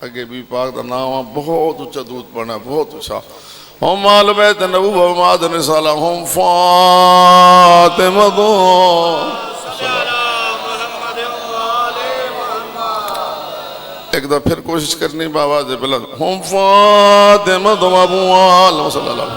अगे भी पाक का नाम बहुत ऊंचा दूध पढ़ना बहुत ऊंचा हम अहल बैत नबूवत व माद रिसाला हम फातिमा दो एक दफा फिर कोशिश करनी बाबा जे बुलंद हम फातिमा दो अबू आल सल्लल्लाहु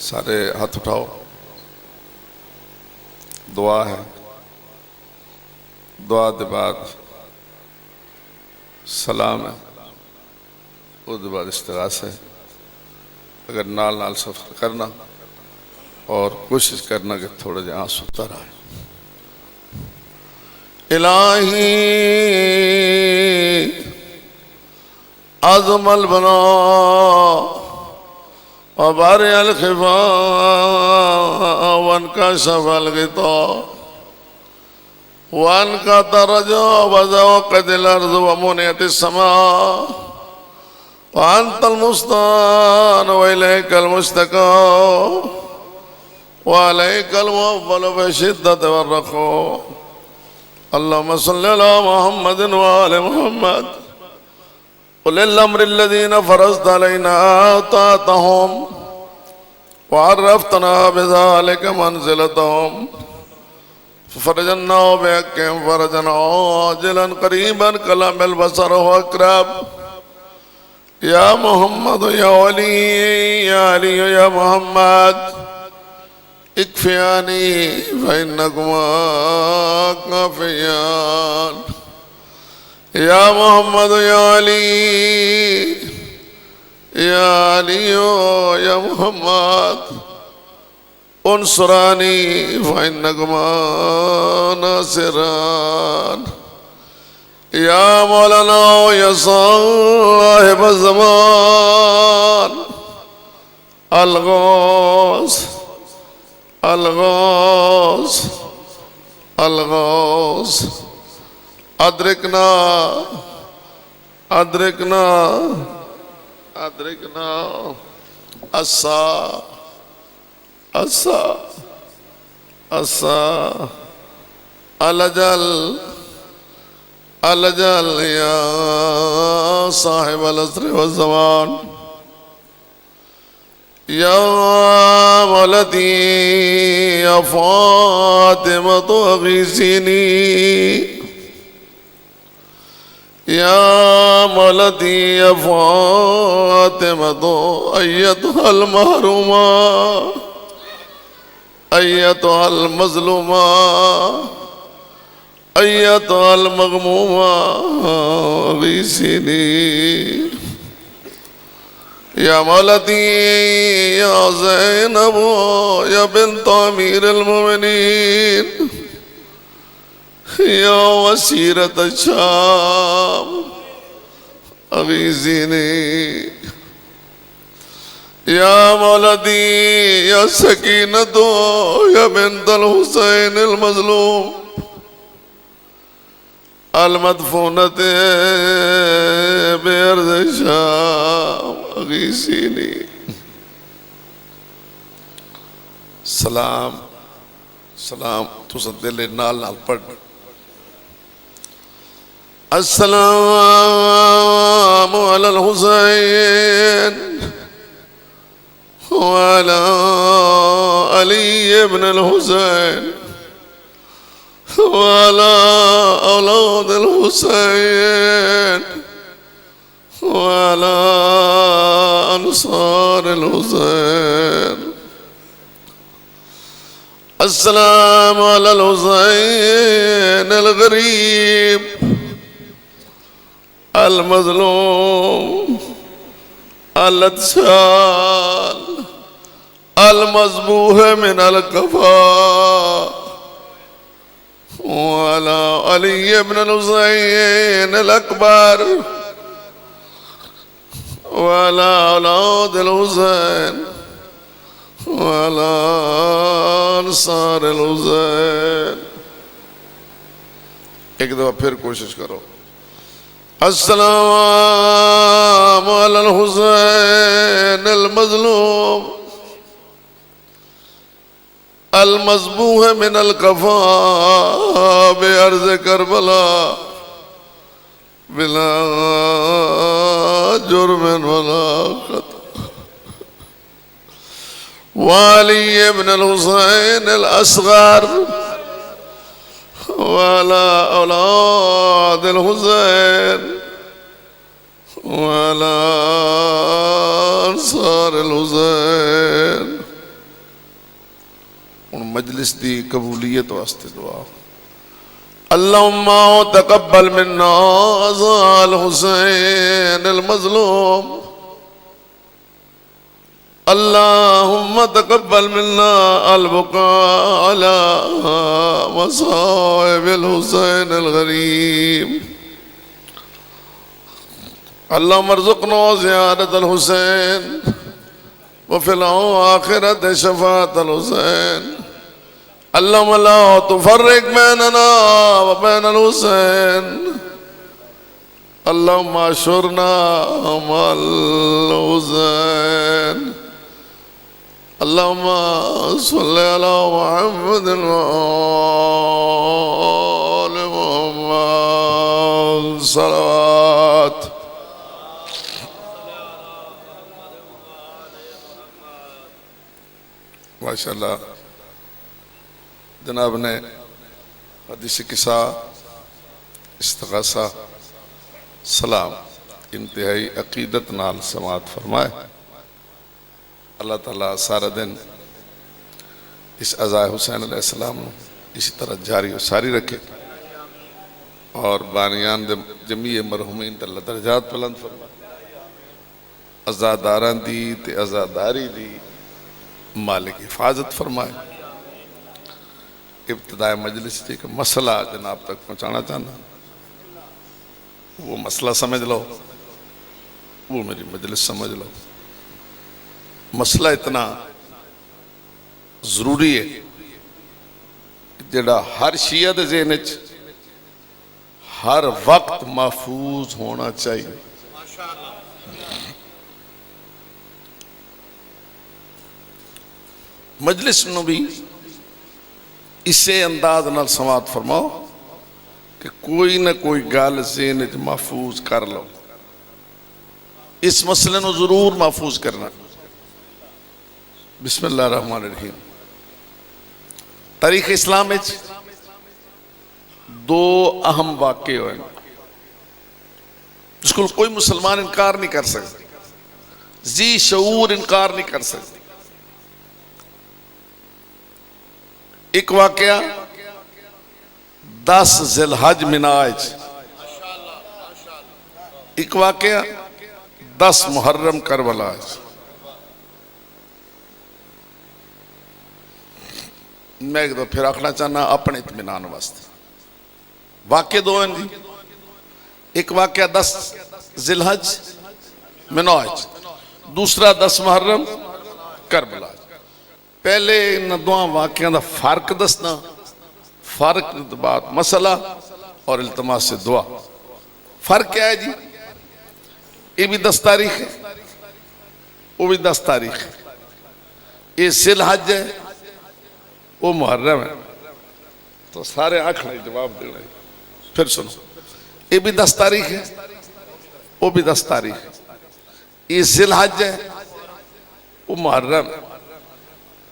सारे हाथ उठाओ. दुआ है. दुआ के बाद सलाम है. उसके बाद इस्तिगास है. अगर नाल नाल सफ़र करना और कोशिश करना कि थोड़ा जहाँ आंसू आए. इलाही अज़मल बना वबार अलखिफा वन का शफल गिता वन का तरजा वज़ौक़तिल अर्ज़ व मुनियतिस समा व अंतल मुस्तान व इलैकल मुस्तका व अलैकल मुअव्वल बिशिद्दति वर्रख़ा. अल्लाहुम्मा सल्लि अला मुहम्मद व आलि मुहम्मद उलिल अम्रि अल्लज़ीना फ़रज़्ता अलैना ताअतहुम व अर्रफ़्तना बिज़ालिका मंज़िलतहुम फ़रजन्ना बिहक़्क़िहिम फ़रजन आजिलन क़रीबन कलमिल बसर व अक़रब. या मुहम्मद या अली या मुहम्मद इक्फ़ियानी फ़इन्नकुमा काफ़ियान. या मोहम्मद या अली या अलियो या मुहम्मद उनसुरानी फ़इन्नकुमा नासिरान या मौलाना या साहिब ज़मान अलगौस अलगौस अलगौस अद्रिकना अद्रिकना अद्रिकना अस्सा अस्सा अस्सा अलजल अलजल या साहिब अल-असर वज़्ज़मान या वलदी या फ़ातिमा तो अग़ीसिनी या वलदी या फ़ातिमा तो अय्यतुहल महरूमा अय्यतुहल मज़लूमा अय्यतुहल मग़मूमा अग़ीसिनी या मौलती या ज़ैनब या बिन्त अमीरुल मोमिनीन या वसीरत शाम अग़ीज़िनी या मौलती या सकीनत या बिन्तल हुसैन अल मज़लूम अल मदफूनत बेअर्ज़ शाम अग़ीसिनी। सलाम सलाम तुसां दिल नाल नाल पढ़। अस्सलामु अलल हुसैन व अला अली इब्न अल हुसैन व अला औलाद अल हुसैन व अला अंसार अल हुसैन। अस्सलामु अलल हुसैन अल गरीब अल मज़लूम अल अत्साल अल मज़बूह मिन अल कफ़ा व अला अली इब्न अल हुसैन अल अकबर व अला औलाद अल हुसैन व अला अंसार अल हुसैन। एक दफा फिर कोशिश करो। अस्सलामु अलल हुसैन अल मज़लूम अल मज़बूह मिन अल कफ़ा बेअर्ज़ करबला बिला जुर्मिन वला ख़ता व अली इब्न अल हुसैन अल असग़र व अला औलाद अल हुसैन व अला अंसार अल हुसैन। उन मजलिस दी कबूलियत वास्ते दुआ। अल्लाहुम्मा तक़ब्बल मिन्ना अल हुसैन अल मज़लूम अल्लाहुम्मा तक़ब्बल मिन्ना अल बुका अला मसाइबिल हुसैन अल गरीब अल्लाहुम्मा अर्ज़ुक़ना ज़ियारत अल हुसैन व फ़िल आख़िरत शफ़ाअत अल हुसैन अल्लाहुम्मा ला तुफ़र्रिक़ बैनना व बैन अल हुसैन अल्लाहुम्मा अशुरना मअल हुसैन अल्लाहुम्मा सल्लि अला मुहम्मद व आलि मुहम्मद सलावत। माशाअल्लाह जनाब ने हदीस किस्सा इस्तिग़ासा सलाम इंतहाई अकीदत नाल समात फरमाए। अल्लाह ताला सारा दिन इस अज़ा हुसैन अलैहिस्सलाम इसी तरह जारी और सारी रखे और बानियान जमी मरहुमीन अल्लाह दर्जात बुलंद फरमाए। अजादारां दी ते अजादारी दी मालिक हिफाजत फरमाए। इब्तिदाए मजलिस से एक मसला जनाब तक पहुँचाना चाहना, वो मसला समझ लो, वो मेरी मजलिस समझ लो। मसला इतना जरूरी है जिहड़ा हर शिया दे ज़हन च हर वक्त महफूज होना चाहिए। मजलिस नूं भी इसे अंदाज नाल समात फरमाओ कि कोई ना कोई गल ज़हन च महफूज कर लो। इस मसले नूं जरूर महफूज करना। बिस्मिल्लाह रहमान रहीम। तारीख इस्लाम में दो अहम वाक़े हुए जिसको कोई मुसलमान इनकार नहीं कर सकता, जी शऊर इनकार नहीं कर सकते। एक वाक़या 10 ज़िलहज मिनाज, एक वाक़या 10 मुहर्रम करबला। मैं एक दो फिर आखना चाहना अपने इत्मीनान वास्ते, वाक़े दो हैं जी। एक वाक़या 10 ज़िलहज मिनाज, दूसरा 10 मुहर्रम करबला। पहले इन दोनों वाक़ियां का फर्क दसना, फर्क के बाद मसला और इल्तमास से दुआ। फर्क क्या है जी? ये भी 10 तारीख है, वो भी 10 तारीख है। ये ज़िलहज है, वो मुहर्रम है। तो सारे आखना जवाब देना है। फिर सुनो, ये भी 10 तारीख है, वो भी 10 तारीख है। ये ज़िलहज है, वो मुहर्रम है।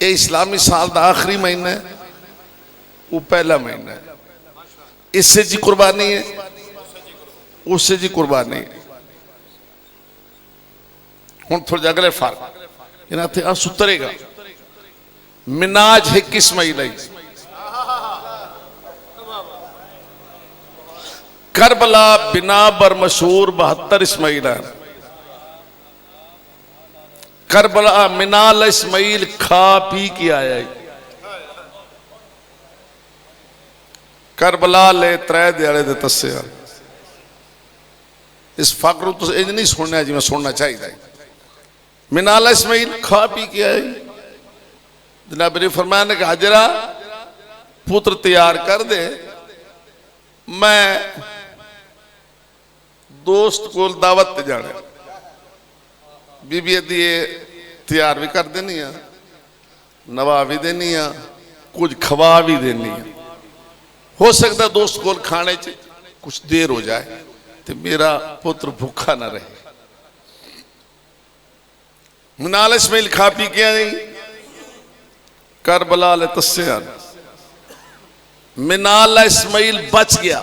ये इस्लामी साल का आखिरी महीना है, वो पहला महीना है। इससे जी कुर्बानी है, उससे जी कुर्बानी है। हुण थोड़ा अगले फर्क इन्हां ते अस उतरेगा। मिनाज है किस महीने? करबला बिना बर मशहूर 72 इस्माइल है। करबला मिनाल इस्माइल खा पी के आया है। करबला ले 3 दिहाड़े दे तस्या। इस फक्र तो इंज नहीं सुनना जिवें सुनना चाहिए। मिनाल इस्माइल खा पी के आए। जनाब ने फरमाया ने कि हाजरा पुत्र तैयार कर दे, मैं दोस्त को दावत ते जाना। बीबी दी तैयार भी कर देनी है, नवा भी देनी है, कुछ खवा भी देनी है। हो सकता है दोस्त को खाने च कुछ देर हो जाए तो मेरा पुत्र भूखा ना रहे। मिनाल इस्माइल खा पी के आई। करबला ले तस्या। मिनाल इस्माइल बच गया।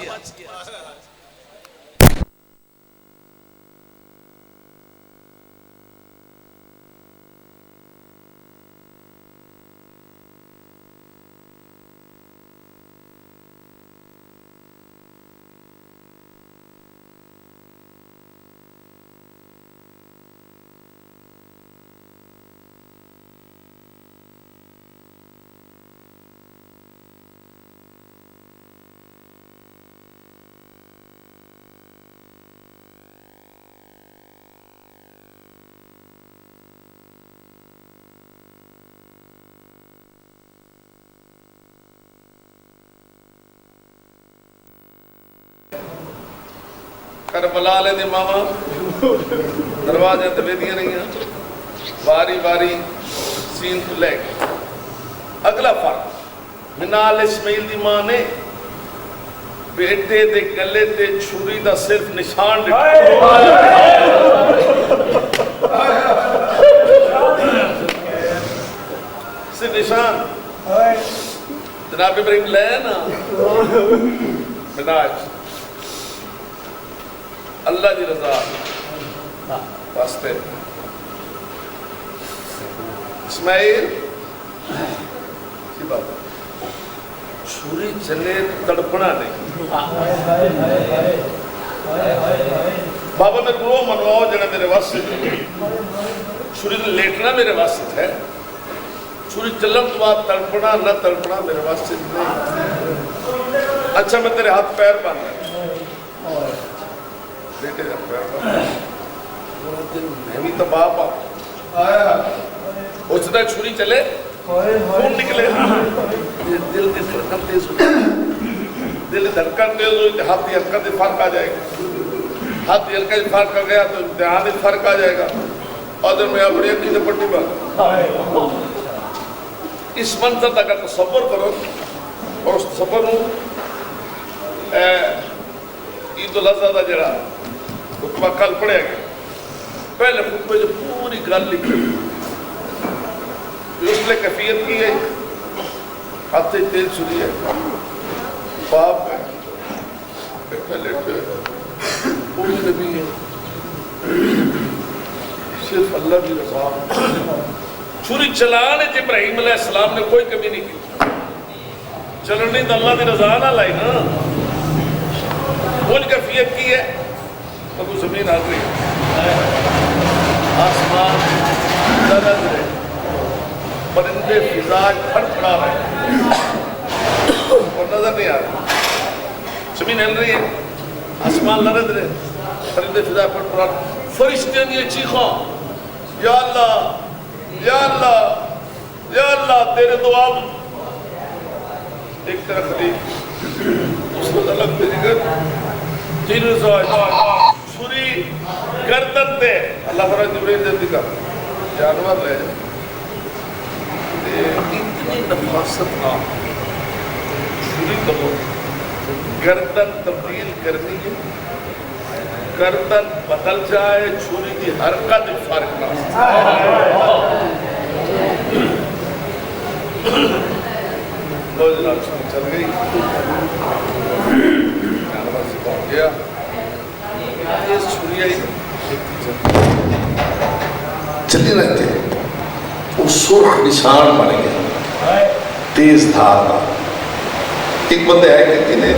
करबला दे मावा दरवाजे ते वेदियां रही, बारी बारी सीन तो लैके। अगला फर्क मिनाल इस्माइल दी मां ने बेटे दे गले ते छुरी दा सिर्फ निशान सिर्फ निशान। जनाब इब्राहिम ले ना मिनाज अल्लाह की रजा वास्ते। इस्माइल छुरी चले तड़पना नहीं। बाबा मेरे को मनवाओ जरा मेरे वास्ते छुरी लेटना मेरे वास्ते है, छुरी चलन तो बाद तड़पना न तड़पना मेरे वास्ते नहीं। अच्छा मैं तेरे हाथ पैर बांध बेटे पैर मैं भी तो बाप उसने छुरी चले खून निकले, दिल की धड़कन तेज हो, दिल की धड़कन तेज हो, हाथ की हरकत में फर्क आ जाएगा, हाथ की हरकत में फर्क आ गया तो ध्यान में फर्क आ जाएगा। और मैं अपनी अखी से पट्टी बांध इस मंत्र का तसव्वुर करो और उस तसव्वुर ईद उल अज़हा का जरा खुतबा कल पढ़िया गया, पहले खुतबे जो पूरी गल लिखी उसने कैफियत की है, हाथ से तेज छुरी है, बाप है पहले वो भी नबी है, सिर्फ अल्लाह की रज़ा। छुरी चलाने इब्राहिम अलैहिस्सलाम ने कोई कमी नहीं की, चलने तो अल्लाह की रज़ा ना लाई ना, वो कैफियत की है तो जमीन आ गई, आसमान दरद है, परिंदे फिजा फड़फड़ा रहे और नजर नहीं आ रहा, जमीन हिल रही है, आसमान लरद रहे, परिंदे फिजा फड़फड़ा, फरिश्ते ने चीखा या अल्लाह या अल्लाह या अल्लाह तेरे दुआ। एक तरफ खलील उसको अलग तरीके छुरी गर्दन पे अल्लाह फरमाए जिब्रील जल्दी कर जानवर ले जाए, इतनी नफासत ना छुरी करो, गर्दन तब्दील करनी है, गर्दन बदल जाए, छुरी की हरकत फर्क ना चल गई, जानवर से पहुंच गया, छुरी आई चले रहते वो सुर्ख निशान बन गया तेज धार का। एक बंदे आए कहते ने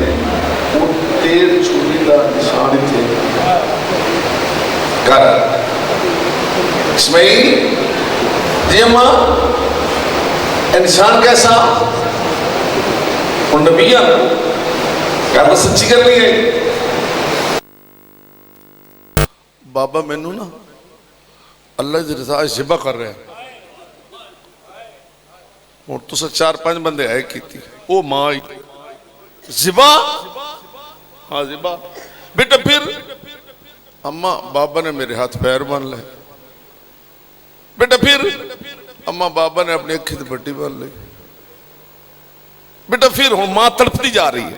वो तेज छुरी का निशान थे कर इस्माइल जी अम्मा निशान कैसा और नबिया गल सच्ची करनी है। बाबा मैनू ना अल्लाह की रज़ा ज़िबा कर रहे हैं और तुसा 4-5 बंदे आए की वो मां आई ज़िबा, हाँ ज़िबा बेटा, फिर अम्मा बाबा ने मेरे हाथ पैर बांध ले बेटा, फिर अम्मा बाबा ने अपनी अखी से पट्टी बांध ली बेटा, फिर हुण मां तड़पती जा रही है,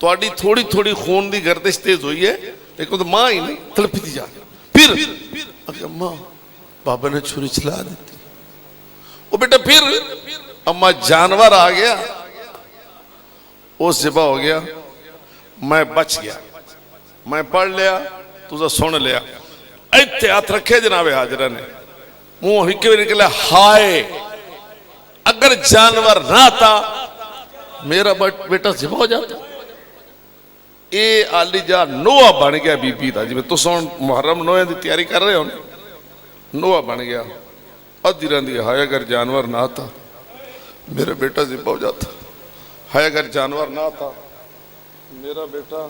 थोड़ी थोड़ी थोड़ी खून की गर्दिश तेज हुई है लेकिन तो मां ही नहीं तड़पती जा रही। फिर अम्मा बाबा ने छुरी चला दी, वो बेटा फिर अम्मा जानवर आ गया, वो ज़िबा हो गया, मैं बच गया, मैं पढ़ लिया तुझा सुन लिया, इतने हाथ रखे जनाबे हाजरा ने, मुंह हिके निकला हाय अगर जानवर ना था मेरा बेटा ज़िबा हो जाता। ये आलीजा नोआ बन गया बीबी का, जिवें तुस मुहर्रम नोए की तैयारी कर रहे हो, नोआ बन गया अद्धी रही हाय अगर जानवर ना था मेरा बेटा ज़िबा हो जाता, हाय अगर जानवर ना था मेरा बेटा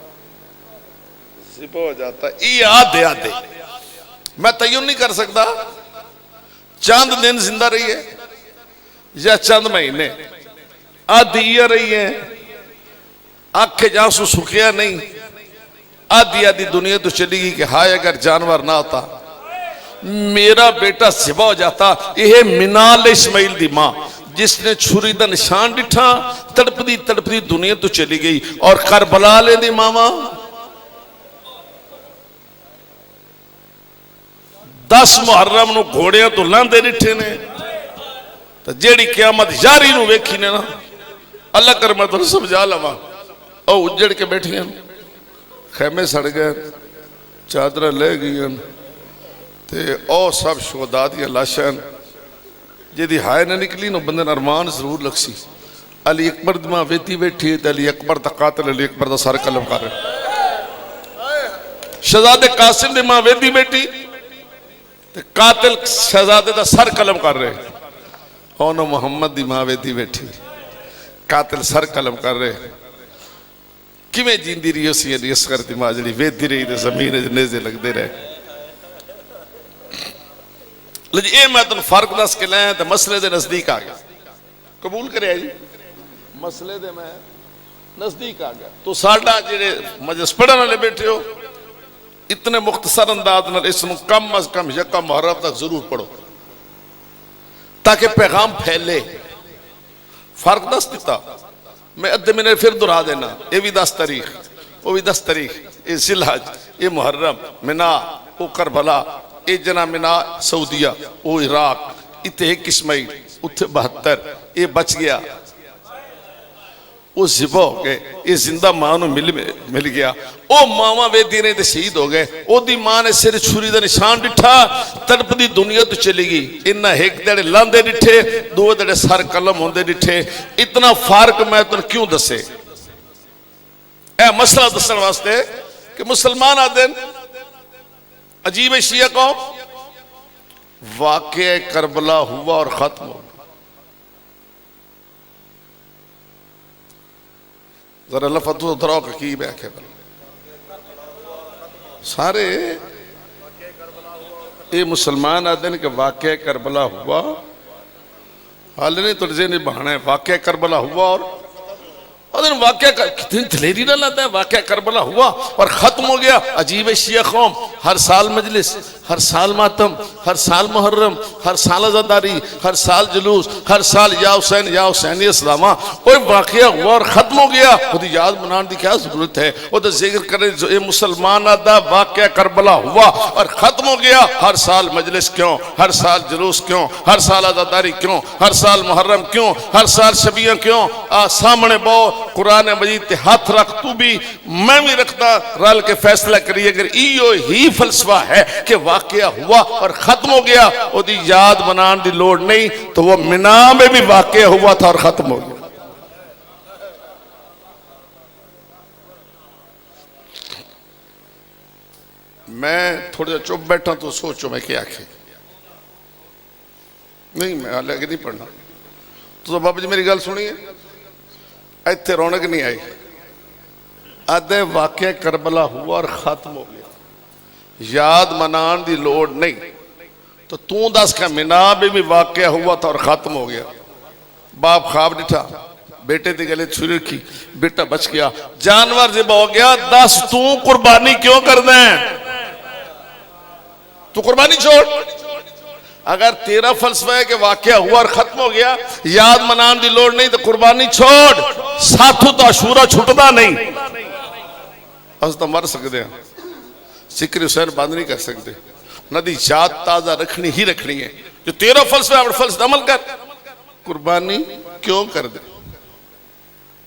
ज़िबा हो जाता। ये आधे आधे मैं तयन नहीं कर सकता चंद दिन जिंदा रही है या चंद महीने, आधी रही है आखे जासू सुखिया नहीं, आधी आधी दुनिया तो चली गई कि हाय अगर जानवर ना होता मेरा बेटा ज़िबा हो जाता। यह मिनाल इस्माइल दी मां जिसने छुरी का निशान डिठा तड़पदी तड़पदी दुनिया तो चली गई, और करबला ले दी मावा 10 मुहर्रम नूं घोड़ियां तो लांदे डिठे ने, तो जेड़ी क़यामत यारी नूं वेखी ने ना अल्लाह कर मैं तुहानूं समझा लवां, ओ उजड़ के बैठियां खैमे सड़ गए, चादर ले गई ते ओ सब शुहदा दी लाशां जिहदी हाय ना निकली ना बंदे अरमान जरूर लगसी। अली अकबर दी मां वेती बैठी है, अली अकबर दा कातिल अली अकबर दा सर कलम कर रहे शहजादे कासिम दी मां वेदी बेटी ते कातिल शहजादे दा सर कलम कर रहे, ओनो मुहम्मद दी मां वेदी बैठी, कातिल सर कलम कर रहे। किवें जींदी रही उसी असगर दी मां जी वेदी रही तो जमीन नेजे लगते रहे। ये मैं तुम फर्क दस के लाया तो मसले दे नजदीक आ गया, कबूल करे जी, मसले दे मैं नजदीक आ गया। तो साडा जेडे मजलिस पढ़ने वाले बैठे हो, इतने मुख्तसर अंदाज न इसमें कम अज कम यका मुहर्रम तक जरूर पढ़ो ताकि पैगाम फैले। फर्क दस दिता मैं अद्धे महीने फिर दोहरा देना, ये भी 10 तारीख, वो भी 10 तारीख, ये जिलहज, ये मुहर्रम, मिना, वो करबला, ये जना मिना सऊदिया, वो इराक, इतने 21 मई, उथे 72, ये बच गया, वो जिबा हो गए, ये जिंदा मां मिल गया। वो मावा वेदी ने तो शहीद हो गए, ओदी मां ने सिर छुरी का निशान डिठा, तड़पदी दुनिया तो चली गई। इन्ना एक दड़े लांदे डिठे, दो दड़े सर कलम होंदे डिठे। इतना फर्क मैं तुम क्यों दसे? ए मसला दसन वास्ते कि मुसलमान आदे अजीब शिया कौम, वाक़या करबला हुआ और खत्म हो। जरा लफत उतराओ की व्याख्या कर सारे ये मुसलमान आते हैं कि वाक़या करबला हुआ, हाल नहीं तुझे नहीं बहाना है, वाक़या करबला हुआ और वाक़या कितनी दलेरी ना लाता है, वाक़या करबला हुआ और ख़त्म हो गया। अजीब है शिया कौम, हर साल मजलिस, हर साल मातम, हर साल मुहर्रम, हर साल अज़ादारी, हर साल जुलूस, हर साल या हुसैन या हुसैनी इस्लामा। कोई वाक़या हुआ और ख़त्म हो गया, वो याद मनाने की क्या ज़रूरत है? वो तो जिक्र करे जो ये मुसलमान आदा वाक़या करबला हुआ और ख़त्म हो गया। हर साल मजलिस क्यों, हर साल जुलूस क्यों, हर साल अज़ादारी क्यों, हर साल मुहर्रम क्यों, हर साल शबियाँ क्यों? सामने बहु कुरान मजीद ते हाथ रख, तू भी मैं भी रखता, रल के फैसला करिए। अगर इो ही फलसफा है कि वाकया हुआ और खत्म हो गया, ओदी याद बनाने की लोड़ नहीं, तो वो मिना में भी वाकया हुआ था और खत्म हो गया। मैं थोड़ा चुप बैठा तो सोचो मैं क्या आखे, नहीं मैं हाल आगे नहीं पढ़ना। तो बाबा जी मेरी गल सुनिए, इतने रौनक नहीं आई। आधे वाकया करबला हुआ और खत्म हो गया, याद मनाने की लोड़ नहीं, तो तू दस का मिना में भी वाकया हुआ था और खत्म हो गया। बाप ख्वाब डिठा, बेटे के गले छुरी रखी, बेटा बच गया, जानवर जिबा हो गया। दस तू कुर्बानी क्यों करना है? तू कुर्बानी छोड़। अगर तेरा फलसफा है कि वाकया हुआ और खत्म हो गया, याद मनाने की लोड़ नहीं, तो कुर्बानी छोड़। साथू तो अशूरा छुटता नहीं, अस तो मर सकते हैं, जिक्र हुसैन बंद नहीं कर सकते। नदी याद ताजा रखनी ही रखनी है। जो तेरा फलसफा है फलसफा अमल कर। कुर्बानी क्यों कर दे?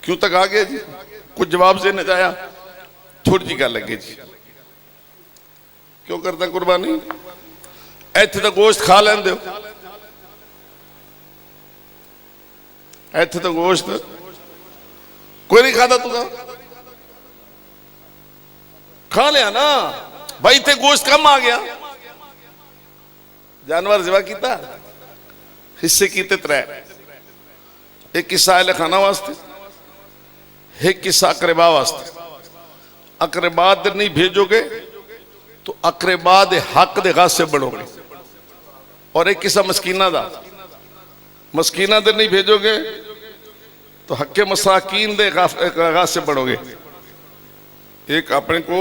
क्यों तक आ गया जी? कुछ जवाब देने जाया, थोड़ी जी गल लगे जी, क्यों करता कुर्बानी? इत्थे तो गोश्त खा लेंदे हो, इत्थे तो गोश्त कोई नहीं खाता, तू खा लिया ना भाई। इत्थे गोश्त कम आ गया, जानवर जिबा किता, हिस्से कीते 3, एक किस्सा अहले खाना वास्ते, एक किस्सा अकरबा वास्ते। अकरबा दे नहीं भेजोगे तो अकरबा दे हक दे गासे बढ़ोगे, और एक किस्सा मस्कीना दा, मस्कीना दे नहीं भेजोगे तो हक्के मसाकीन दे गास से बढ़ोगे। एक अपने को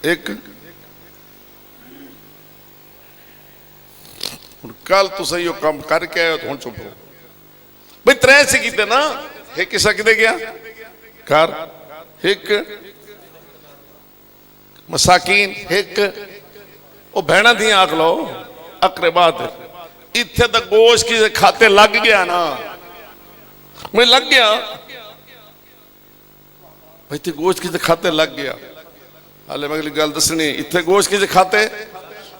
एक कल तो सही काम करके आए तो चुप हो भाई। 3 से किते ना, एक किस्सा किते गया कर, एक मसाकीन, एक वो भैना दी आख लो अकरबात। इत्थे तो गोश्त किसी खाते लग गया ना, मैं लग गया भाई, इतने गोश्त किसी खाते लग गया। हाले मैं अगली गल दसनी, इतने गोश्त किसी खाते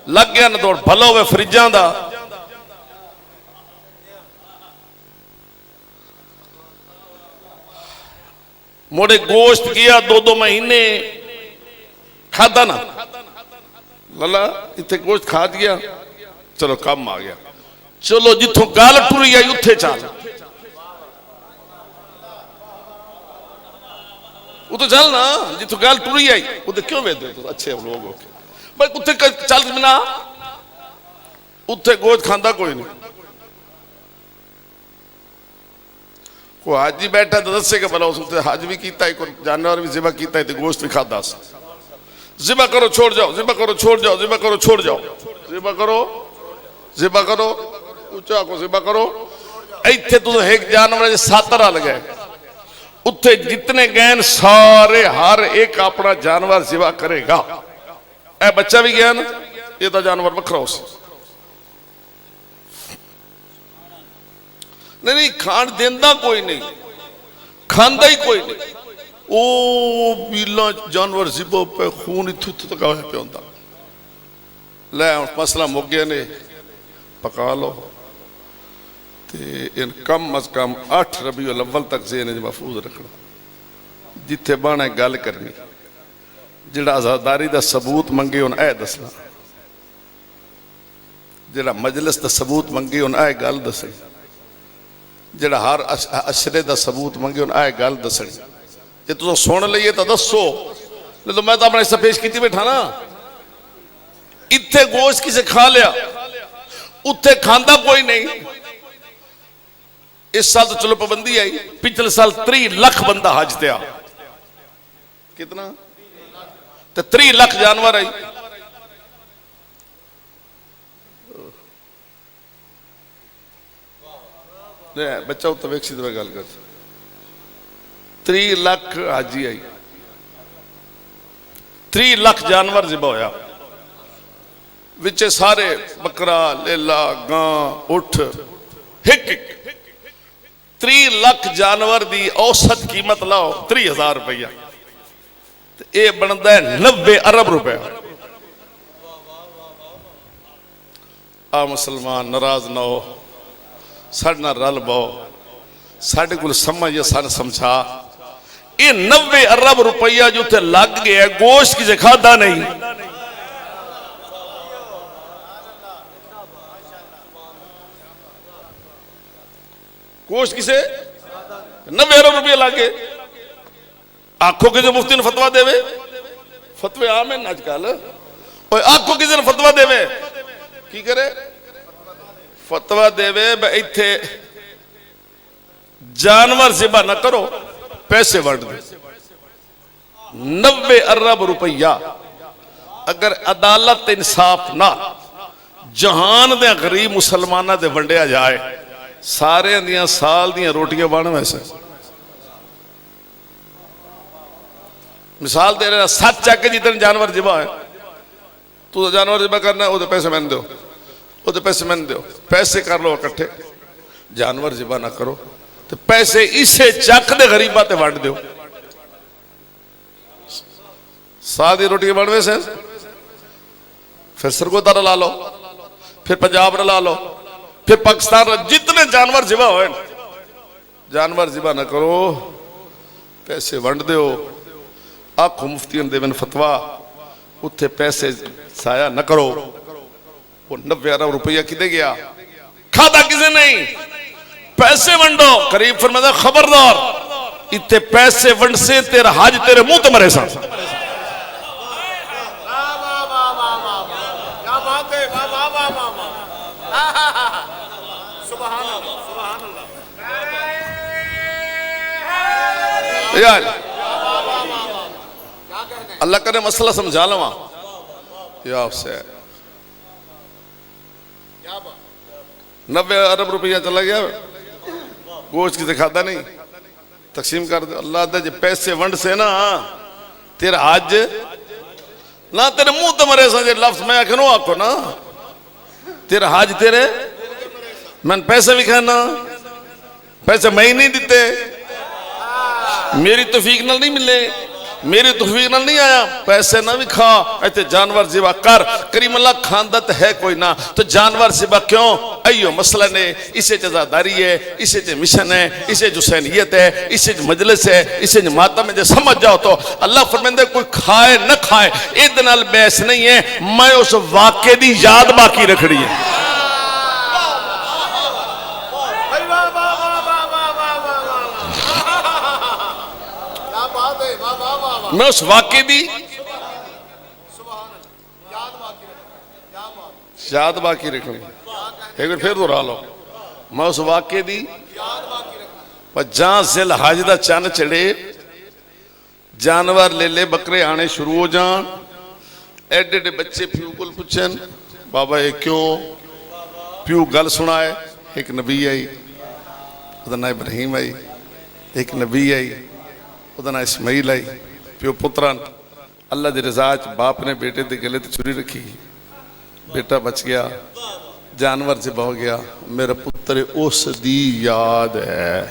लग गया ना, तो भला हो फ्रिजा का मोड़े गोश्त गया 2-2 महीने खादा ना लला इतने गोश्त खा दिया चलो कम आ गया चलो जिथों गल टुरी आई उत्थे चल तो चल ना जिथों गल टुरी आई उधर क्यों वेदे तो अच्छे लोग हो भाई उत्थे चल बिना उत्थे गोश्त खांदा कोई नहीं कोई हाजी बैठा तो दसेगा भला उसने हज भी किया कोई जानवर भी जिबा किया तो गोश्त भी खादा जिबा करो छोड़ जाओ जिबा करो छोड़ जाओ जिबा करो छोड़ जाओ जिबा करो ऊंचा को जिबा करो इत्थे तू एक जानवर 7 रल गए उत्थे जितने गए सारे हर एक अपना जानवर जिबा करेगा ए बच्चा भी गया ना ये तो जानवर वखरा उस नहीं खान देंदा कोई नहीं खांदा ही कोई नहीं ओ बीला जानवर जिबो पे खून इत्थों तक आया पे होंदा ले मसला मुक गया ने पका लो ते इन कम अज कम 8 रबीउल अव्वल तक ज़हन च महफूज रखना जिथे बाना गल करनी जिहड़ा आज़ादारी दा सबूत मंगे उन ए दसना जिहड़ा मजलिस दा सबूत मंगे उन ए गल दसनी जिहड़ा हर अशरे दा सबूत मंगे उन ए गल दसनी जे तुम सुन लीए तो दसो नहीं तो मैं तो अपना हिस्सा पेश की बैठा ना इत्थे गोश्त किसे खा लिया उत्थे खांदा कोई नहीं इस साल तो चलो पाबंदी आई पिछले साल 3 लाख बंदा हज ते आ कितना तो 3 लाख जानवर आई बच्चा उत्तर वेक्सी तो गल कर 3 लाख हाजी आई 3 लाख जानवर जिबा होया विचे सारे बकरा लेला गां उठ हिक 3 लाख जानवर दी औसत कीमत लाओ 3000 रुपया ये बनता है 90 अरब रुपया आ मुसलमान नाराज ना हो साढ़े नाल रल बो साढ़े को समझ सन समझा ये 90 अरब रुपया जो थे लग गया गोश्त किसे खादा नहीं गोश्त किसे 90 अरब रुपया लागे आखो किसे मुफ्ती ने फतवा देवे फतवे आम है अजकल आखो किसे ने फतवा देवे की करे फतवा देवे इत्थे जानवर जिबा न करो पैसे वंड दे 90 अरब रुपया अगर अदालत इंसाफ ना जहान दे गरीब मुसलमाना दे वंडिया जाए सारे दियां साल दियां रोटियां बन वैसे मिसाल दे रहा 7 चक जितने जानवर जिबा है तू जानवर जिबा करना है पैसे मैंने दो पैसे मैंने दो पैसे कर लो इकट्ठे जानवर जिबा ना करो तो पैसे इसे चक दे गरीबा ते वंड दो साल दी रोटियां बन वैसे फिर सरगोदा ला लो फिर पंजाब ला लो फिर पाकिस्तान जितने जानवर जिबा हो जानवर जिबा ना करो पैसे वंड दो आखो मुफ्ती देवन फतवा उत्थे पैसे साया न करो वो 90 अरब रुपया किदे गया खादा किसे नहीं पैसे वंडो करीब फरमाया खबरदार इतने पैसे वंड से तेरा हज तेरे मुंह ते मरे सा यार अल्लाह करे मसला समझा लवा या आपसे 90 अरब रुपया चला गया गोश्त किसे खाता नहीं तकसीम कर दो अल्लाह दे पैसे वंड से ना तेरा हज ना तेरे मुंह तो मरे सा लफ्ज मैं आखो आखो ना तेरा हज तेरे मैंने पैसे भी खाना पैसे मैं ही नहीं दिते मेरी तौफीक नाल नहीं मिले मेरी तौफीक नाल नहीं आया, पैसे ना भी खा, इतने जानवर ज़िबा कर। करीम अल्लाह खांदा तो है कोई ना, तो जानवर ज़िबा क्यों? अयो मसला ने, इसे जजादारी है, इसे च मिशन है, इसे जुसैनियत है, इसे मजलिस है, इसे मातम है। जो समझ जाओ तो अल्लाह फरमांदा कोई खाए न खाए इहदे नाल बहस नहीं है, मैं उस वाक़े दी याद बाकी रखनी है। मैं उस वाक़े दी याद बाकी रखनी। एक बार फिर दोहरा लो, मैं उस वाक़े दी पर जहां जिल हज दा चन्न चढ़े, जानवर ले ले बकरे आने शुरू हो जान, एडे एडे बच्चे प्यू को पूछन बाबा ये क्यों? प्यू गल सुनाए, एक नबी आई, उसका नाम इब्राहिम आई, एक नबी आई, उसका नाम इस्माइल आई। प्यो पुत्रान अल्लाह की रजा च बाप ने बेटे के गले ते छुरी रखी, बेटा बच गया, जानवर से बह गया, मेरा पुत्र उस दी याद है।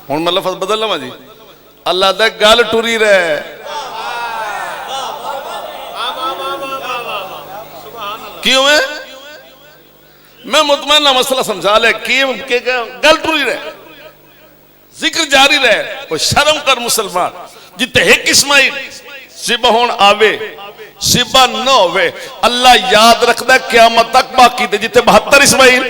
हुण मैं लफज बदल लवां जी, अल्लाह दा गल टुरी रहे। क्यों है? मैं मुतमैन मसला समझा ले कि गल टुरी रहे, जिक्र जारी रहे। कोई शर्म कर मुसलमान, जिते एक इस्माइल सिबा होन आवे सिबा न होवे, अल्लाह याद रखदा क़यामत तक बाकी दे। जिते 72 इस्माइल,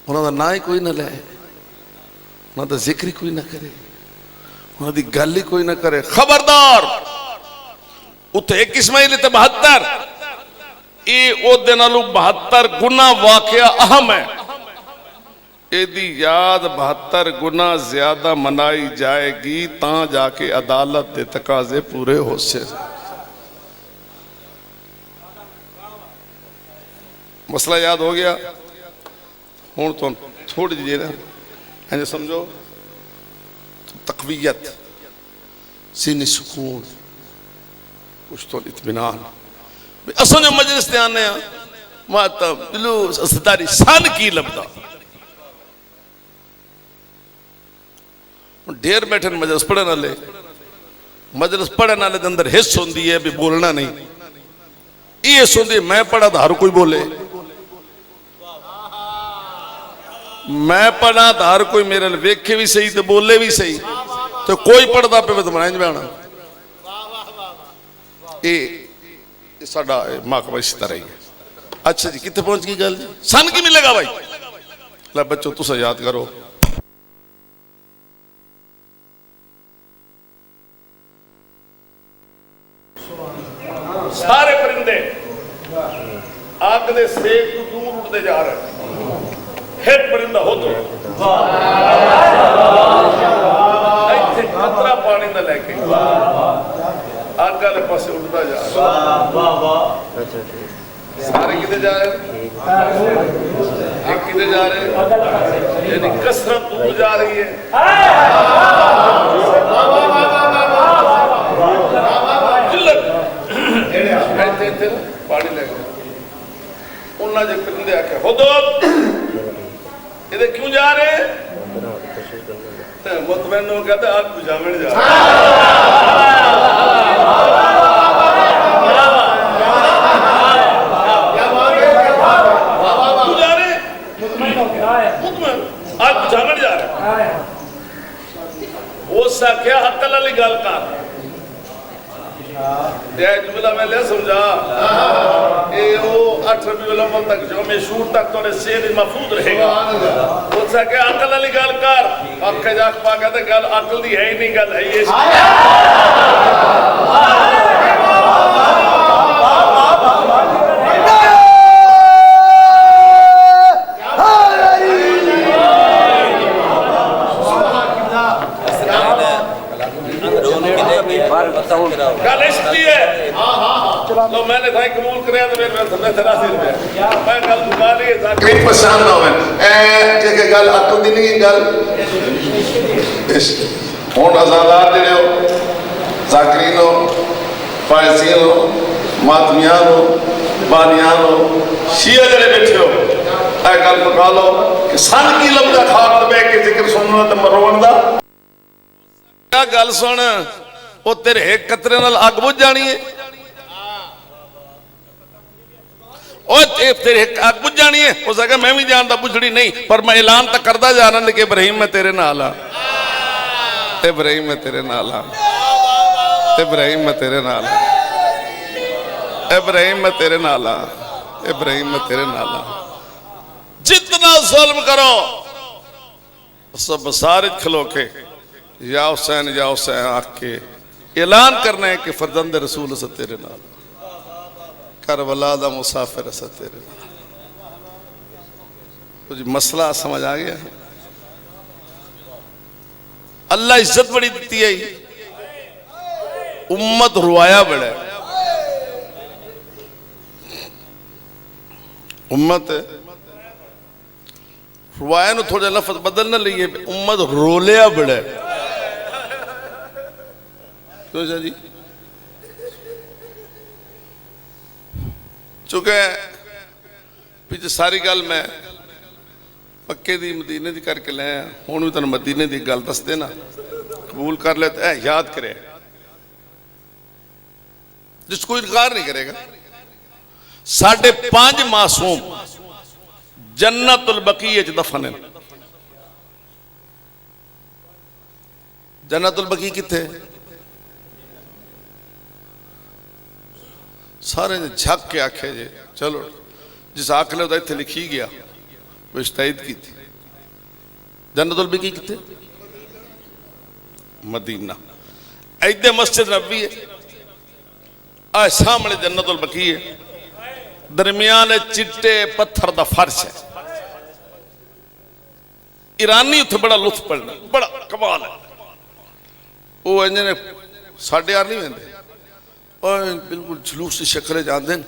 उन्होंने ना ही कोई ना ले, उन्होंने जिक्र ही कोई ना करे, उन्होंने गल ही कोई ना करे। खबरदार, उते एक इस्माइल ते 72, ये 72 गुना वाकया अहम है। एदी याद 72 गुना ज्यादा मनाई जाएगी ता जाके अदालत के तकाजे पूरे हो से। मसला याद हो गया? हूँ तो थोड़ी जी ना समझो, तकवीयत, सीनी सुकून, कुछ तो इत्मीनान। असो जो मजलिस आने मातम जुलूस असदारी सन की लभदा, ढेर बैठे मजलिस पढ़ने वाले, मजलिस पढ़ने वाले अंदर हिस्स होंदी है भी बोलना नहीं, ये हिस्स होंदी मैं पढ़ा तो हर कोई बोले, मैं पढ़ा तो हर कोई मेरे वेखे भी सही तो बोले भी सही, तो कोई पढ़ता पे तो बनाए बयाना। ये साडा महकमा इस तरह ही है। अच्छा जी, कितने पहुंच गई गल? सन की मिलेगा भाई? ला बच्चों तुसा याद करो, सारे परिंदे आग दे सेक तो दूर उड़ते जा रहे। एक परिंदा हो तो खतरा पानी का लेके आग वाले पासे उड़ता जा रहा। सारे किधर जा रहे? एक किधर जा रहे? यानी कसरत दूर जा रही है। पानी लेके उन्होंने जो परिंदे आके हो दो इधर क्यों जा रहे? मुतमैन कहते आग बुझाने जा रहे। आग बुझाने जा रहे। उसका क्या अकल वाली गल कर जुमला मैं ले समझा, ये वो 8 रबीउल अव्वल तक जो मैं शूट तक थोड़े सेहत महफूज रहेगा। उसका क्या अकल वाली गल कर, आखे जाक पा कहते गल अकल दी है ही नहीं, गल है ये। गल इसलिए है तो मैंने था कबूल करे तो मेरे समझ 83 रुपए मैं गल मुका ली ताकि परेशान ना होवे। ए जे गल अकल दी नहीं गल हुन अज़ालात जेड़े हो ज़ाकिरीन हो, फायजीन हो, मातमियान हो, बानियान हो, शिया जेड़े बैठे हो, ए गल मुका लो कि सन की लभदा खाक ते बह के जिक्र सुनना ते मरोण दा। क्या गल सुन, वो तेरे एक कतरे नाल अग बुझ जानी है, तेरे अग बुझ जानी है। हो सके मैं भी जानता बुझड़ी नहीं, पर मैं ऐलान तो करता जा रहा कि इब्राहिम मैं तेरे नाल हाँ, इब्राहिम मैं तेरे नाल हाँ, इब्राहिम मैं तेरे नाल हाँ, इब्राहिम मैं तेरे नाल हाँ, इब्राहिम मैं तेरे नाल हाँ। जितना जुल्म करो सब सारे खलो के या हुसैन आके ऐलान करना है कि फरजंद रसूल से तेरे नाल, करबला दा मुसाफिर से तेरे नाल। कुछ मसला समझ आ गया? अल्लाह इज्जत बड़ी दी है, उम्मत रुआया बड़ा, उम्मत रुआया नु थोड़ा लफ्ज बदल ना लीए, उम्मत रोलिया बड़ा। क्यों जी? चूंकि पिछले सारी गल मैं पक्के दी मदीने दी करके लाया, हुण भी तेन मदीने दी गल दस देना, कबूल कर ले तो याद करे, जिसको इनकार नहीं करेगा। 5.5 मासूम जन्नतुल बकी दफन है। जन्नतुल बकी किथे? सारे ने झक के आखे जे चलो जिस आख लो इतने लिखी गया मुस्तैद की थी। जन्नतुल बकी किथे? मदीना। इधर मस्जिद नबी है, आ सामने जन्नतुल बकी है, दरमियान चिट्टे पत्थर का फर्श है। ईरानी उत्थे बड़ा लुत्फ पढ़ना, बड़ा कमाल है। वो इंजने साढ़े यार नहीं वेंदे, और बिल्कुल जुलूस की शक्ल जाते हैं।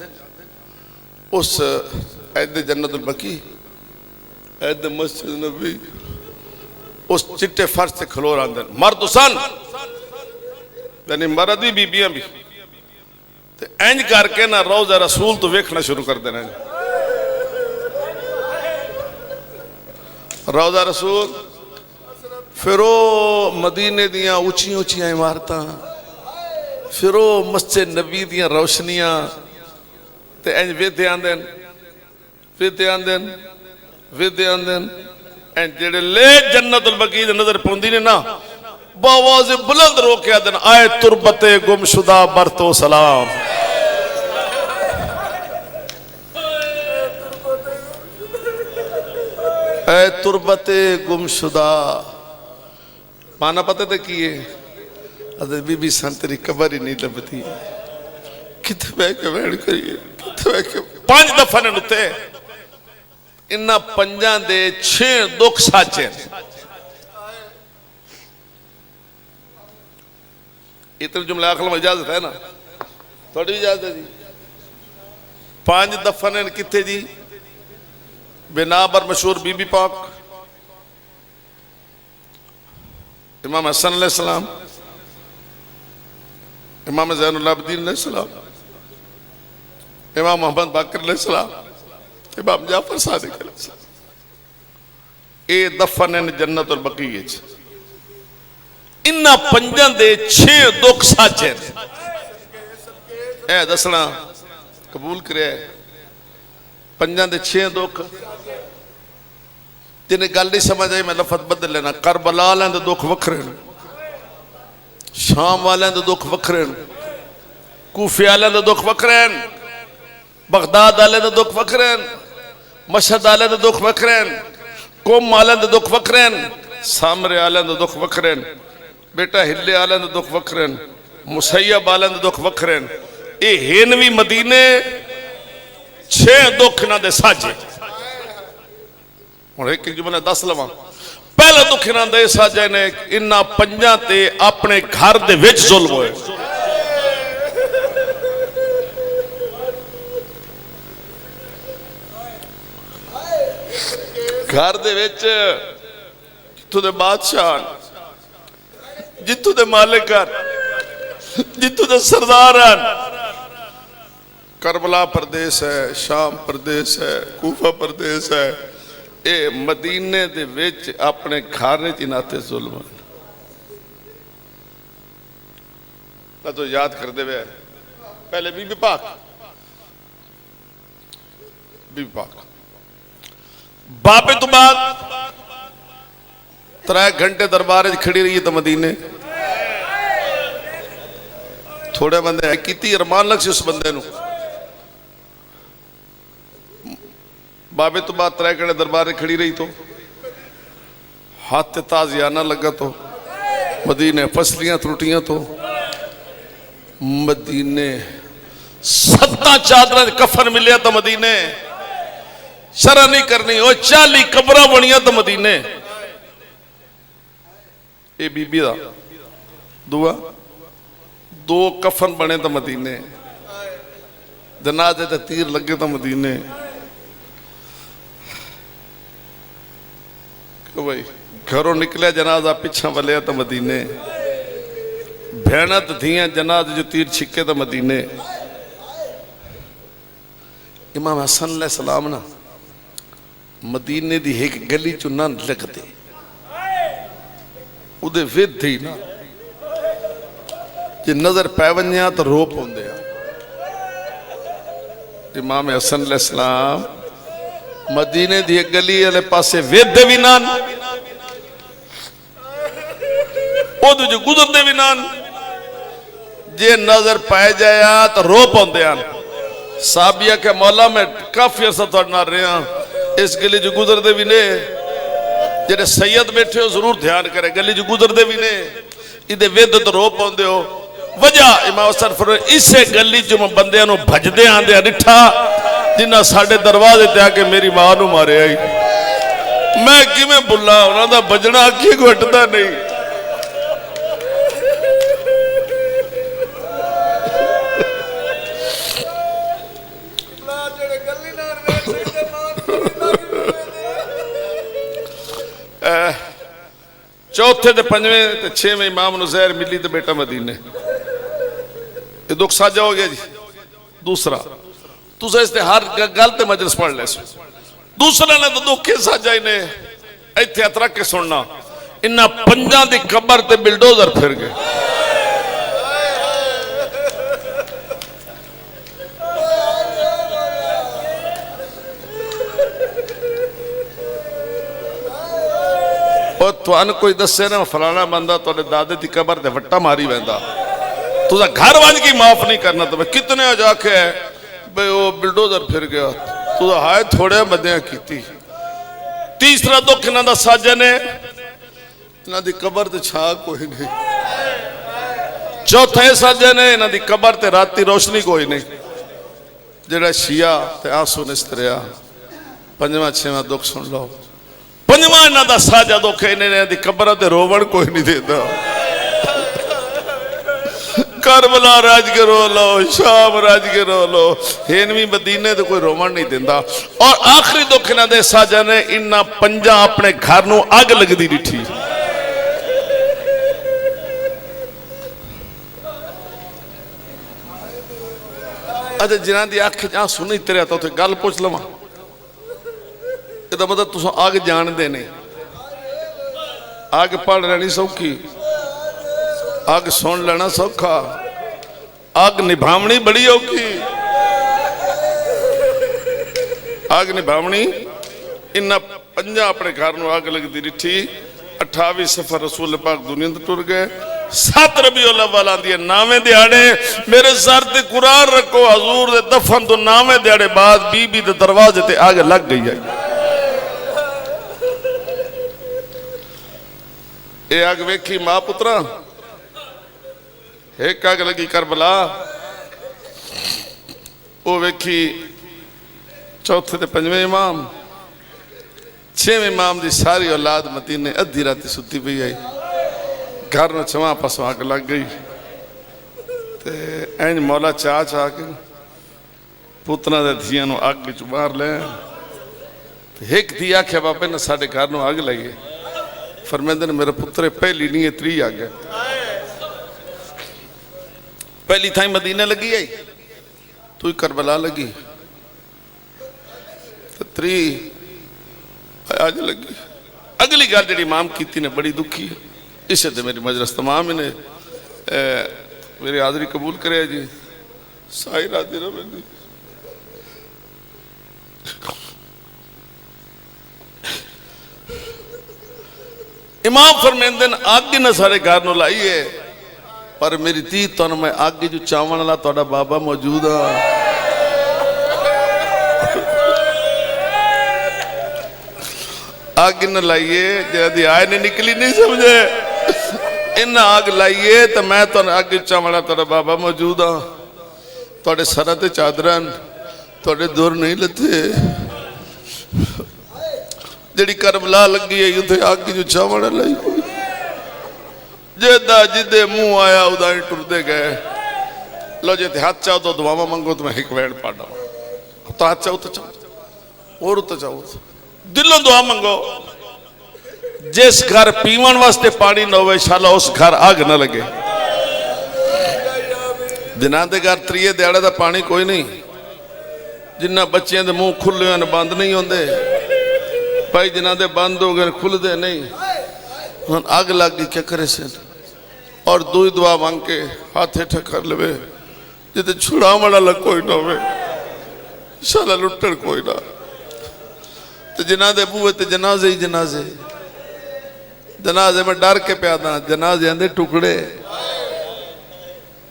उस ऐदे जन्नतुल बकी, ऐदे मस्जिद नबी, उस चिट्टे फर्श से खलो आते हैं। मर्द सन यानी मर्द भी बीबियां भी, तो इंज करके ना रोज़ा रसूल तो वेखना शुरू कर देना। रोज़ा रसूल, फिर वो मदीने दियां उचियां उचियां इमारत, फिर वो मस्जिद नबी दियां रोशनियां, ते इंज वेदे आंदे वेदे आंदे वेदे आंदे, जेड़े ले जन्नतुल बकी नजर पौंदी ने ना, बावाज़ बुलंद रोके आदन, आए तुरबते गुमशुदा बरतो सलाम। ऐ तुरबते गुमशुदा, माना पता तो की है? अरे बीबी सन तेरी कबर ही नहीं लभती, किथे बह के बैठ करिए, किथे बह के 5 दफन उत्ते, इन्ना 5 दे 6 दुख साचे। इतने जुमला आखल में इजाजत है ना? थोड़ी इजाजत है जी। 5 दफन किथे जी? बेनाबर मशहूर बीबी पाक, इमाम हसन अलैहिस्सलाम, इमाम ज़ैनुल आबिदीन अलैहिस्सलाम, इमाम मोहम्मद बाकर अलैहिस्सलाम, इमाम जाफर सादिक अलैहिस्सलाम। ये दफन जन्नतुल बकी। इन्ना 5 दे 6 दुख साचे। ए दसना कबूल करे, 5 दे 6 दुख। जिन्हें गल नहीं समझ आई मैं लफज बदल लेना। करबला वाले दे दुख वखरे, शाम वाले दे दुख वखरे, कूफे वाले दे दुख वखरे, बगदाद वाले दे दुख वखरे, मशहद वाले दे दुख वखरे, कोम वाले दे दुख वखरे, सामरे वाले दे दुख वखरे, बेटा हिले वाले दे दुख वखरे, मुसैयब वाले दे दुख वखरे। ये हेन भी मदीने 6 दुख इन्हां दे साजे। हुण एक जुमला 10 लवां। पहला दुख इन्हां दे साजे ने, इन्हां 5 ते अपने घर दे विच जुल्म होए। घर दे विच जित्थों दे बादशाह, जित्थों दे मालिक, जित्थों दे सरदार हैं। करबला प्रदेश है, शाम प्रदेश है, कूफा प्रदेश है, ये मदीने दे विच अपने घर च नाते जुल्म मैं तो याद करते हुए पहले बीबी पाक बाबे तो बाद 3 घंटे दरबार खड़ी रही तो मदीने थोड़े बंदे की अरमान लग सी उस बंदे नूं बाबे तो बाद 3 घंटे दरबार खड़ी रही तो हाथ ताजियाना लगा तो मदीने फसलियां त्रुटियां तो मदीने 7 चादर कफन मिले तो मदीने शरा नहीं करनी वो 40 कब्र बनिया तो मदीने ये बीबी का दुआ 2 कफन बने तो मदीने जनाजे ते तीर लगे तो मदीने भाई घरों निकलिया जनाजा पिछा वलिया तो मदीने भैनत थियां जनाज जो तीर छिके तो मदीने इमाम हसन अलैहि सलाम ना मदीने दी एक गली चो ना लगते उदे विद थी ना जे नजर पै वन्या तो रो पौंदे इमाम हसन अलैहि सलाम मदीने दी एक गली वाले पासे विद भी नान ओदे जो गुजरते भी नान जे नजर पै जाया तो रो पौंदे साबिया के मौला में काफी अरसा थोड़े नाल रहा इस गली जो गुजरते भी ने जेडे सैयद बैठे हो जरूर ध्यान करे गली जो गुजरते भी ने इहदे विद तो रो पाउंदे हो वजह इमाम हसन फरमाए इसे गली च बंदियां नूं भजदे आंदे डिठा जिन्हां साडे दरवाजे ते आके मेरी मां नूं मारिया ही मैं किवें भुल्ला उन्हां दा बजना अखी घटदा नहीं चौथे ते 5वें ते 6वें इमाम नूं ज़हर मिली तो बेटा मदीने ये दुख साझा हो गया जी दूसरा तुस इस हर गल ते मजलिस पढ़ ले दूसरा ने तो दुख साझा इन्हें इत्थे हथ रख के सुनना इन्हां 5 दी कबर ते बिलडोजर फिर गए तुहानू कोई दसे ना फलाना बंदा तुहाडे दादे की कबर ते वट्टा मारी वैंदा तुसा घर वंज की माफ नहीं करना तो कितने जाके भाई वो बिलडोजर फिर गया तुसा हाय थोड़े बंदे की तीसरा दुख इन्हां दा साजन है इन्हां दी कबर ते छा कोई नहीं चौथा साजन है इन्हां दी कबर ते राती रोशनी कोई नहीं जेड़ा शिया ते आंसू निस्तरिया 5वां 6वां दुख सुन लो 5वां इन्हां दा साझा दुख इन्हां दी कबर ते रोवण कोई नहीं देता करबला राज के रो लो शाम राज के रो लो हेनवी मदीने तो कोई रोवण नहीं देता और आखिरी दुख इन्हां दे साझा ने इन्हां 5 अपने घर नूं अग लगदी डिठी अच्छा जिन्हां दी अख आंसू नहीं तरिया तो गल पुछ लवां मतलब तुम अग जानते नहीं अग पढ़ लेनी सौखी अग सुन लेना सौखा अग निभावनी बड़ी औखी अग निभावनी इन्हां 5 अपने घर में अग लगती डिठी 28 सफर रसूल पाक दुनिया तो टुर गए 7 रबीउल अव्वल आंदी है 9वें दिहाड़े मेरे सर ते कुरान रखो हजूर दे दफन तो 9वें दिहाड़े बाद बीबी दे दरवाजे ते अग लग गई है ये अग वेखी मां पुत्रा एक अग लगी करबला वो वेखी चौथे ते 5वें इमाम 6वें इमाम की सारी औलाद मदीने अद्धी राती सुती पई आई घर में 6वां पासों अग लग गई ते इंज मौला चाह चाह के पुत्रां दे धियां नूं अग विच मार ले एक धी आख्या बाबे ने साडे घर नूं अग लगी फरमांदे ने मेरे पुत्रे पहली नहीं है 3 अग पहली थाई मदीने लगी आई तू करबला लगी 3 अज लगी। अगली गल जी इमाम की ने बड़ी दुखी है, इसे तो मेरी मजलिस तमाम ने मेरी हाजरी कबूल करे जी। साई राजी रवे जी। इमाम फरमेंदे ने अग न सारे घर न लाई है, पर मेरी धी तुम मैं अग जो चावन वाला तुहाडा बाबा मौजूद आ। अग न लाइए जल्दी आए ने निकली नहीं समझे, इन अग लाइए तो मैं तुम अग चावन वाला तुहाडा बाबा मौजूद आ। तुहाडे सर ते चादरां तुहाडे दूर नहीं लथे। जी करबला लगी है उसे अग जो चावण लाई, जेदा जिदे मुंह आया उदा ही टुरदे गए। लो जे हाथ चाहो तो दुआवा मंगो तो मैं एक वैन पाड़ा, तो हाथ चाहो तो चाहो और तो चाहो दिलों दुआ मंगो। जिस घर पीवन वास्ते पानी न हो शाला उस घर अग न लगे। जिन्हों के घर त्रीए दिहाड़े का पानी कोई नहीं, जिन्ना बच्चों के मुंह खुले बंद नहीं होंगे भाई, जिन्हों के बंद हो गए खुलते नहीं। हम अग लग गई क्या करे से, और दो ही दुआ मांग के हाथ हेठा कर ले जिते छुड़ा वाला लग कोई ना हो, शाला लुट्टण कोई ना। तो जिन्हों के बूहे ते जनाजे ही जनाजे, जनाजे में डर के प्या दा, जनाजे के टुकड़े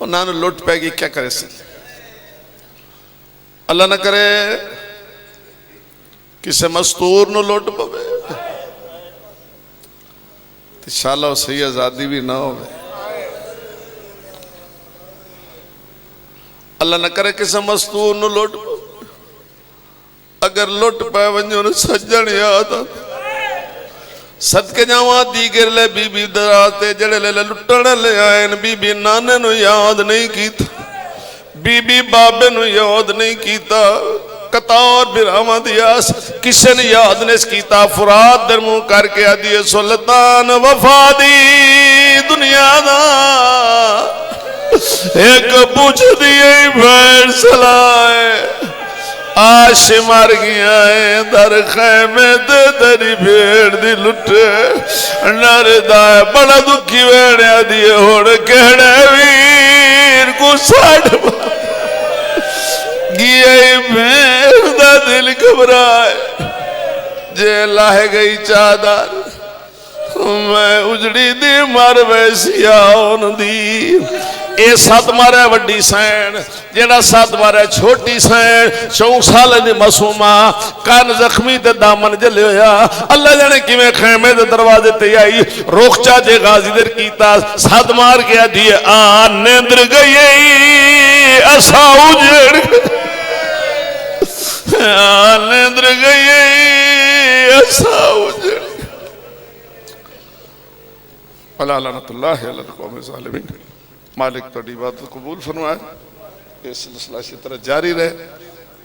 उन्होंने लुट पै गई क्या करे से। अल्लाह ना करे किसी मस्तूर न लुट पवे तो शाला सही आजादी भी ना हो। अल्लाह न करे किसी मस्तूर न लुट पवे, अगर लुट पै वजो सज्जन याद सदके जावा दी गिर ले बीबी दराते जड़े ले लुटण ले आए बीबी नाने नु याद नहीं कीता, बीबी बाबे नु याद नहीं कीता, कतार बिरामा दियास किसे ने याद नहीं कीता। फुरात दर मुंह करके आदि सुल्तान वफा दी दुनिया दा एक पूछ दिए भैर सलाए आश मर गया है दर खैमे दे दरी भेड़ दी लुटे नरदा बड़ा दुखी वेड़े दिए होड़ कहड़े वीर को साड़ मेरा दिल घबराए जे लाह गई चादर मैं उजड़ी दी मर वैसिया दी। ये सत मारे वड्डी सैन जेड़ा सत मारे छोटी सैन 4 साल दी मासूमा कान जख्मी ते दामन जले होया। अल्लाह जाने किवें खैमे दे दरवाजे ते आई रोकचा जे गाजी दर कीता सत मार गया दिए आ नींद्र गई असा उजड़ नींद्र गई ऐसा उजड़। अल्लाह लानतुल्लाह अलल कौम ज़ालिमीन। मालिक तुहाडी इबादत कबूल फरमाए, इस सिलसिला इसी तरह जारी रहे।